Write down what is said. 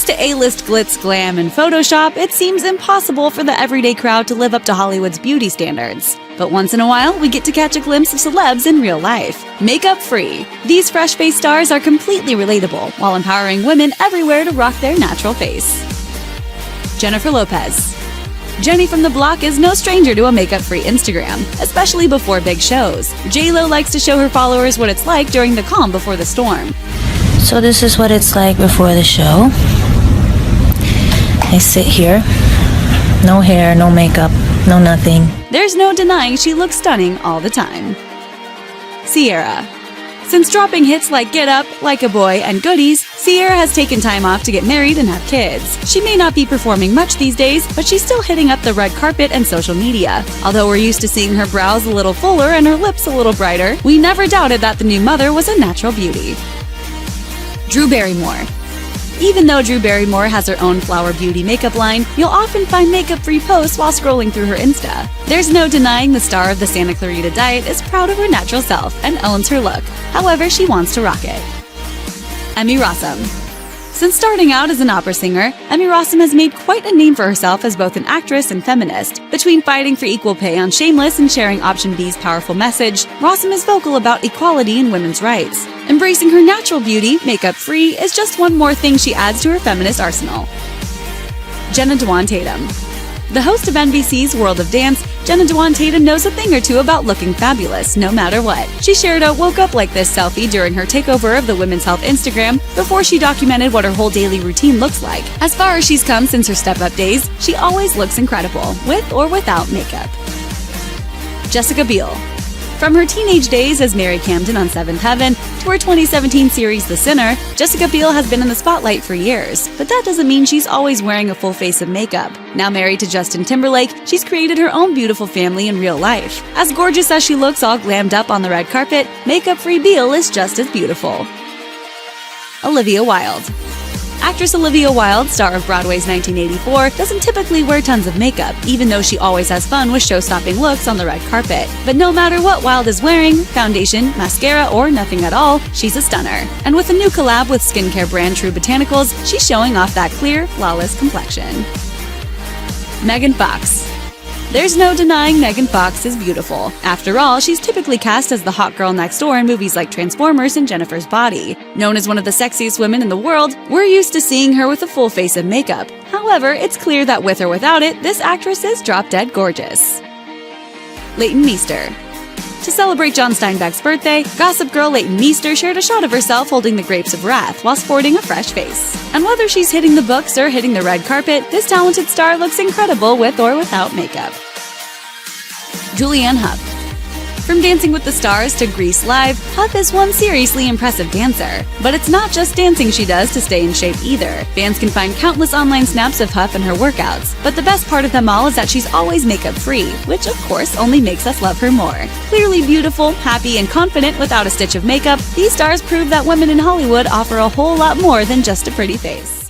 Thanks to A-list glitz, glam, and Photoshop, it seems impossible for the everyday crowd to live up to Hollywood's beauty standards. But once in a while, we get to catch a glimpse of celebs in real life. Makeup-free. These fresh-faced stars are completely relatable, while empowering women everywhere to rock their natural face. Jennifer Lopez. Jenny from the block is no stranger to a makeup-free Instagram, especially before big shows. J-Lo likes to show her followers what it's like during the calm before the storm. So this is what it's like before the show. I sit here, no hair, no makeup, no nothing. There's no denying she looks stunning all the time. Ciara. Since dropping hits like Get Up, Like a Boy, and Goodies, Ciara has taken time off to get married and have kids. She may not be performing much these days, but she's still hitting up the red carpet and social media. Although we're used to seeing her brows a little fuller and her lips a little brighter, we never doubted that the new mother was a natural beauty. Drew Barrymore. Even though Drew Barrymore has her own Flower Beauty makeup line, you'll often find makeup-free posts while scrolling through her Insta. There's no denying the star of the Santa Clarita Diet is proud of her natural self and owns her look. However, she wants to rock it. Emmy Rossum. Since starting out as an opera singer, Emmy Rossum has made quite a name for herself as both an actress and feminist. Between fighting for equal pay on Shameless and sharing Option B's powerful message, Rossum is vocal about equality and women's rights. Embracing her natural beauty, makeup-free, is just one more thing she adds to her feminist arsenal. Jenna Dewan Tatum. The host of NBC's World of Dance, Jenna Dewan Tatum knows a thing or two about looking fabulous, no matter what. She shared a woke up like this selfie during her takeover of the Women's Health Instagram before she documented what her whole daily routine looks like. As far as she's come since her step-up days, she always looks incredible, with or without makeup. Jessica Biel. From her teenage days as Mary Camden on Seventh Heaven to her 2017 series The Sinner, Jessica Biel has been in the spotlight for years. But that doesn't mean she's always wearing a full face of makeup. Now married to Justin Timberlake, she's created her own beautiful family in real life. As gorgeous as she looks all glammed up on the red carpet, makeup-free Biel is just as beautiful. Olivia Wilde. Actress Olivia Wilde, star of Broadway's 1984, doesn't typically wear tons of makeup, even though she always has fun with show-stopping looks on the red carpet. But no matter what Wilde is wearing, foundation, mascara, or nothing at all, she's a stunner. And with a new collab with skincare brand True Botanicals, she's showing off that clear, flawless complexion. Megan Fox. There's no denying Megan Fox is beautiful. After all, she's typically cast as the hot girl next door in movies like Transformers and Jennifer's Body. Known as one of the sexiest women in the world, we're used to seeing her with a full face of makeup. However, it's clear that with or without it, this actress is drop-dead gorgeous. Leighton Meester. To celebrate John Steinbeck's birthday, Gossip Girl Leighton Meester shared a shot of herself holding the grapes of wrath while sporting a fresh face. And whether she's hitting the books or hitting the red carpet, this talented star looks incredible with or without makeup. Julianne Hough. From Dancing with the Stars to Grease Live, Hough is one seriously impressive dancer. But it's not just dancing she does to stay in shape either. Fans can find countless online snaps of Hough and her workouts. But the best part of them all is that she's always makeup-free, which of course only makes us love her more. Clearly beautiful, happy, and confident without a stitch of makeup, these stars prove that women in Hollywood offer a whole lot more than just a pretty face.